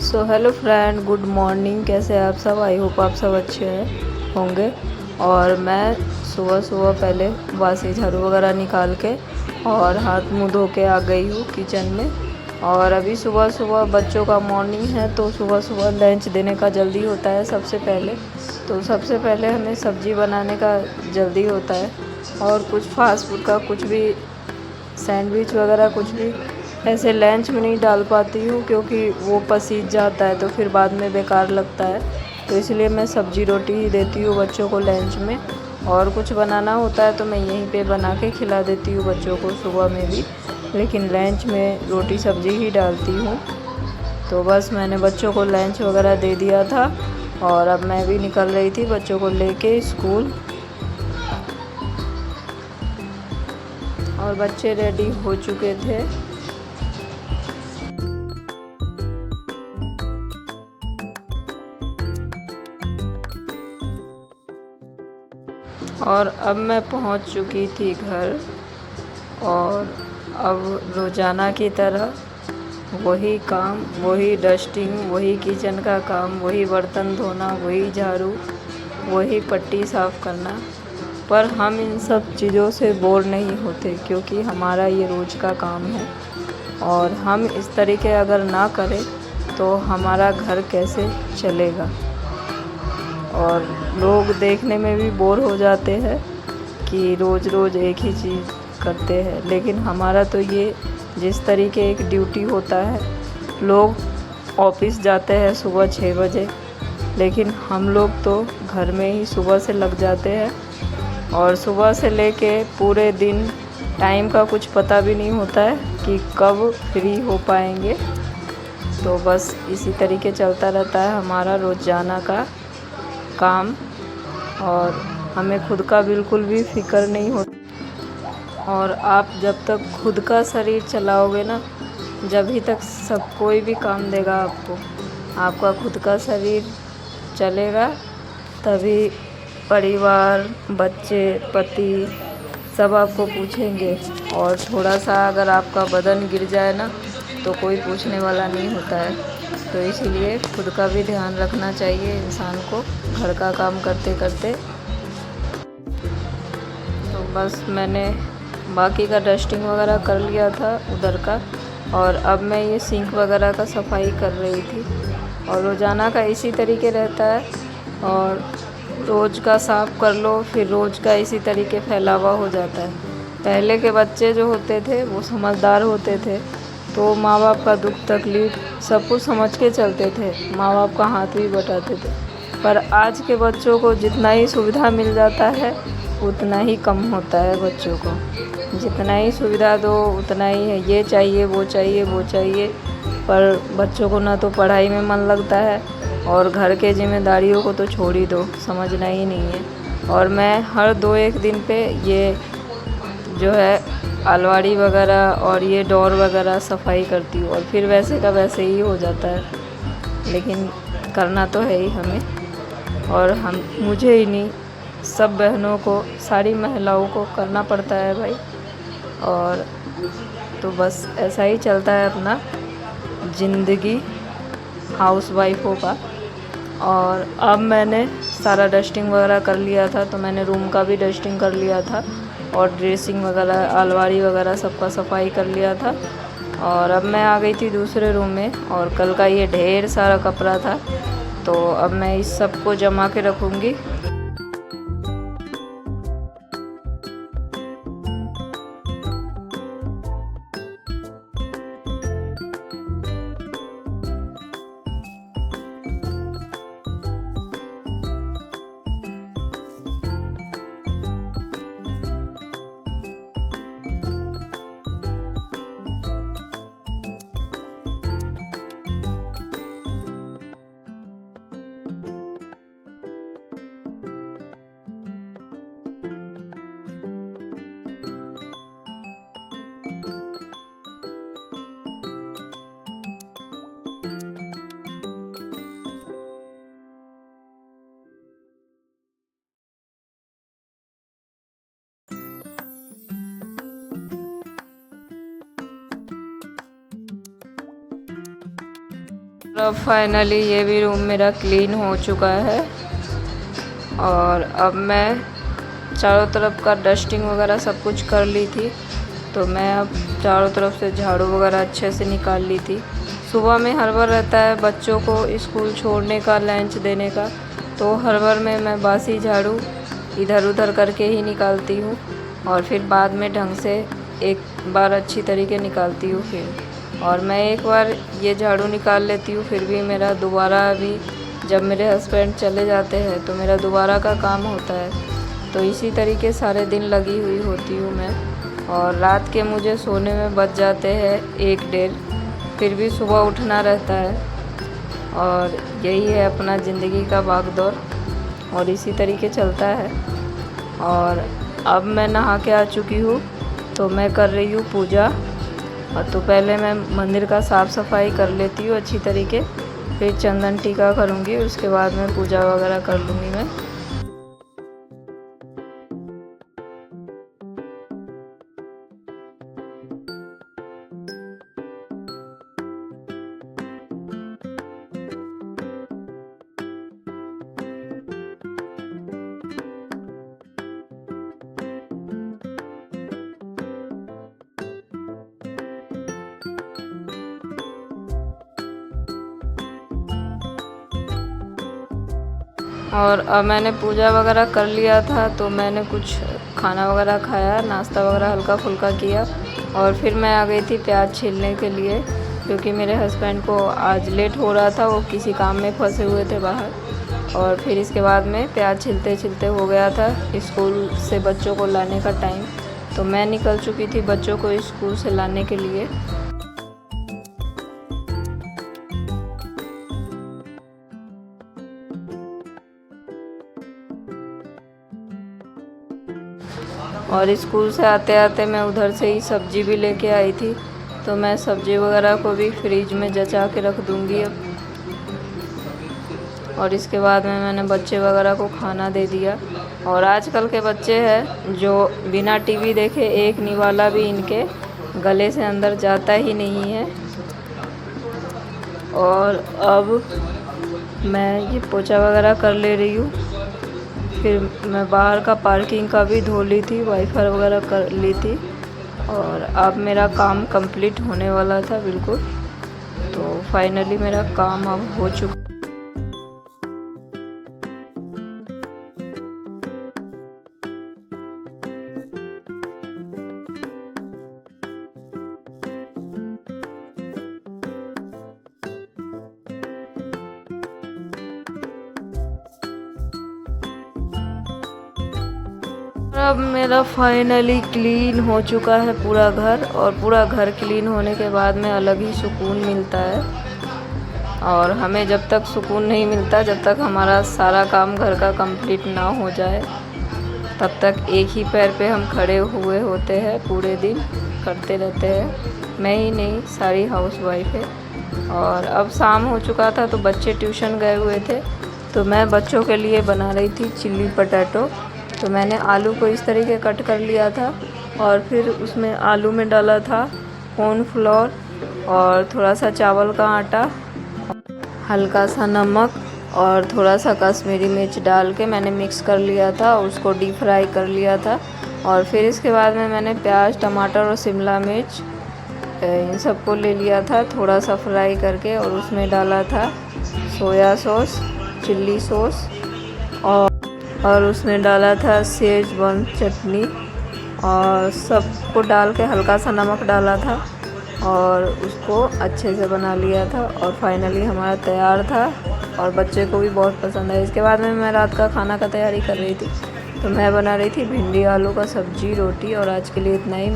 So hello friend, good morning. कैसे हैं आप सब? आई होप आप सब अच्छे हैं होंगे। और मैं सुबह सुबह पहले बासी झाड़ू वगैरह निकाल के और हाथ मुंह धो के आ गई हूँ किचन में। और अभी सुबह सुबह बच्चों का मॉर्निंग है, तो सुबह सुबह लंच देने का जल्दी होता है। सबसे पहले हमें सब्ज़ी बनाने का जल्दी होता है, और कुछ फास्ट फूड का कुछ भी सैंडविच वगैरह कुछ भी ऐसे लंच में नहीं डाल पाती हूँ, क्योंकि वो पसीज जाता है तो फिर बाद में बेकार लगता है। तो इसलिए मैं सब्ज़ी रोटी ही देती हूँ बच्चों को लंच में। और कुछ बनाना होता है तो मैं यहीं पे बना के खिला देती हूँ बच्चों को सुबह में भी, लेकिन लंच में रोटी सब्ज़ी ही डालती हूँ। तो बस मैंने बच्चों को लंच वगैरह दे दिया था, और अब मैं भी निकल रही थी बच्चों को लेके स्कूल। और बच्चे रेडी हो चुके थे। और अब मैं पहुंच चुकी थी घर। और अब रोज़ाना की तरह वही काम, वही डस्टिंग, वही किचन का काम, वही बर्तन धोना, वही झाड़ू, वही पट्टी साफ़ करना। पर हम इन सब चीज़ों से बोर नहीं होते, क्योंकि हमारा ये रोज़ का काम है। और हम इस तरीके अगर ना करें तो हमारा घर कैसे चलेगा। और लोग देखने में भी बोर हो जाते हैं कि रोज़ रोज़ एक ही चीज़ करते हैं, लेकिन हमारा तो ये जिस तरीके एक ड्यूटी होता है। लोग ऑफिस जाते हैं सुबह 6 बजे, लेकिन हम लोग तो घर में ही सुबह से लग जाते हैं, और सुबह से लेके पूरे दिन टाइम का कुछ पता भी नहीं होता है कि कब फ्री हो पाएंगे। तो बस इसी तरीके चलता रहता है हमारा रोज़ाना का काम, और हमें खुद का बिल्कुल भी फ़िक्र नहीं होता। और आप जब तक खुद का शरीर चलाओगे ना, जब ही तक सब कोई भी काम देगा आपको, आपका खुद का शरीर चलेगा, तभी परिवार, बच्चे, पति सब आपको पूछेंगे। और थोड़ा सा अगर आपका बदन गिर जाए ना, तो कोई पूछने वाला नहीं होता है। तो इसीलिए खुद का भी ध्यान रखना चाहिए इंसान को घर का काम करते करते। तो बस मैंने बाकी का डस्टिंग वगैरह कर लिया था उधर का, और अब मैं ये सिंक वगैरह का सफाई कर रही थी। और रोज़ाना का इसी तरीके रहता है, और रोज़ का साफ़ कर लो, फिर रोज़ का इसी तरीके फैलावा हो जाता है। पहले के बच्चे जो होते थे वो समझदार होते थे, तो माँ बाप का दुख तकलीफ़ सब कुछ समझ के चलते थे, माँ बाप का हाथ भी बटाते थे। पर आज के बच्चों को जितना ही सुविधा मिल जाता है उतना ही कम होता है बच्चों को। जितना ही सुविधा दो उतना ही है, ये चाहिए वो चाहिए वो चाहिए। पर बच्चों को ना तो पढ़ाई में मन लगता है, और घर के जिम्मेदारियों को तो छोड़ ही दो, समझना ही नहीं है। और मैं हर 2-1 दिन पे ये जो है अलमारी वगैरह और ये डोर वगैरह सफाई करती हूँ, और फिर वैसे का वैसे ही हो जाता है। लेकिन करना तो है ही हमें, और मुझे ही नहीं, सब बहनों को, सारी महिलाओं को करना पड़ता है भाई। और तो बस ऐसा ही चलता है अपना ज़िंदगी हाउसवाइफों का। और अब मैंने सारा डस्टिंग वगैरह कर लिया था, तो मैंने रूम का भी डस्टिंग कर लिया था, और ड्रेसिंग वगैरह, अलमारी वगैरह सबका सफाई कर लिया था। और अब मैं आ गई थी दूसरे रूम में, और कल का ये ढेर सारा कपड़ा था, तो अब मैं इस सब को जमा के रखूँगी। अब फाइनली ये भी रूम मेरा क्लीन हो चुका है और अब मैं चारों तरफ का डस्टिंग वगैरह सब कुछ कर ली थी। तो मैं अब चारों तरफ से झाड़ू वगैरह अच्छे से निकाल ली थी। सुबह में हर बार रहता है बच्चों को स्कूल छोड़ने का, लंच देने का, तो हर बार में मैं बासी झाड़ू इधर उधर करके ही निकालती हूँ और फिर बाद में ढंग से एक बार अच्छी तरीके निकालती हूँ फिर। और मैं एक बार ये झाड़ू निकाल लेती हूँ, फिर भी मेरा दोबारा अभी जब मेरे हस्बैंड चले जाते हैं तो मेरा दोबारा का काम होता है। तो इसी तरीके सारे दिन लगी हुई होती हूँ मैं। और रात के मुझे सोने में बच जाते हैं 1-1:30, फिर भी सुबह उठना रहता है। और यही है अपना ज़िंदगी का भागदौड़ और इसी तरीके चलता है। और अब मैं नहा के आ चुकी हूँ तो मैं कर रही हूँ पूजा। और तो पहले मैं मंदिर का साफ़ सफाई कर लेती हूँ अच्छी तरीके, फिर चंदन टीका करूँगी, उसके बाद में पूजा वगैरह कर लूँगी मैं। और अब मैंने पूजा वगैरह कर लिया था तो मैंने कुछ खाना वगैरह खाया, नाश्ता वगैरह हल्का फुल्का किया और फिर मैं आ गई थी प्याज छीलने के लिए, क्योंकि मेरे हस्बैंड को आज लेट हो रहा था, वो किसी काम में फंसे हुए थे बाहर। और फिर इसके बाद में प्याज छीलते छीलते हो गया था स्कूल से बच्चों को लाने का टाइम। तो मैं निकल चुकी थी बच्चों को स्कूल से लाने के लिए। और स्कूल से आते आते मैं उधर से ही सब्ज़ी भी लेके आई थी, तो मैं सब्ज़ी वगैरह को भी फ्रिज में जचा के रख दूँगी अब। और इसके बाद में मैंने बच्चे वगैरह को खाना दे दिया। और आजकल के बच्चे हैं जो बिना टीवी देखे एक निवाला भी इनके गले से अंदर जाता ही नहीं है। और अब मैं ये पोछा वगैरह कर ले रही हूँ, फिर मैं बाहर का पार्किंग का भी धो ली थी, वाइफर वगैरह कर ली थी। और अब मेरा काम कंप्लीट होने वाला था बिल्कुल। तो फाइनली मेरा काम अब हो चुका। अब मेरा फाइनली क्लीन हो चुका है पूरा घर। और पूरा घर क्लीन होने के बाद में अलग ही सुकून मिलता है। और हमें जब तक सुकून नहीं मिलता, जब तक हमारा सारा काम घर का कंप्लीट ना हो जाए, तब तक एक ही पैर पे हम खड़े हुए होते हैं, पूरे दिन करते रहते हैं। मैं ही नहीं, सारी हाउसवाइफ है। और अब शाम हो चुका था तो बच्चे ट्यूशन गए हुए थे, तो मैं बच्चों के लिए बना रही थी चिल्ली पटैटो। तो मैंने आलू को इस तरीके कट कर लिया था और फिर उसमें आलू में डाला था कॉर्नफ्लोर और थोड़ा सा चावल का आटा, हल्का सा नमक और थोड़ा सा कश्मीरी मिर्च डाल के मैंने मिक्स कर लिया था, उसको डीप फ्राई कर लिया था। और फिर इसके बाद में मैंने प्याज, टमाटर और शिमला मिर्च इन सबको ले लिया था, थोड़ा सा फ्राई करके, और उसमें डाला था सोया सॉस, चिल्ली सॉस और उसमें डाला था शेजवान चटनी, और सबको डाल के हल्का सा नमक डाला था और उसको अच्छे से बना लिया था। और फाइनली हमारा तैयार था और बच्चे को भी बहुत पसंद है। इसके बाद में मैं रात का खाना का तैयारी कर रही थी, तो मैं बना रही थी भिंडी आलू का सब्जी, रोटी। और आज के लिए इतना ही।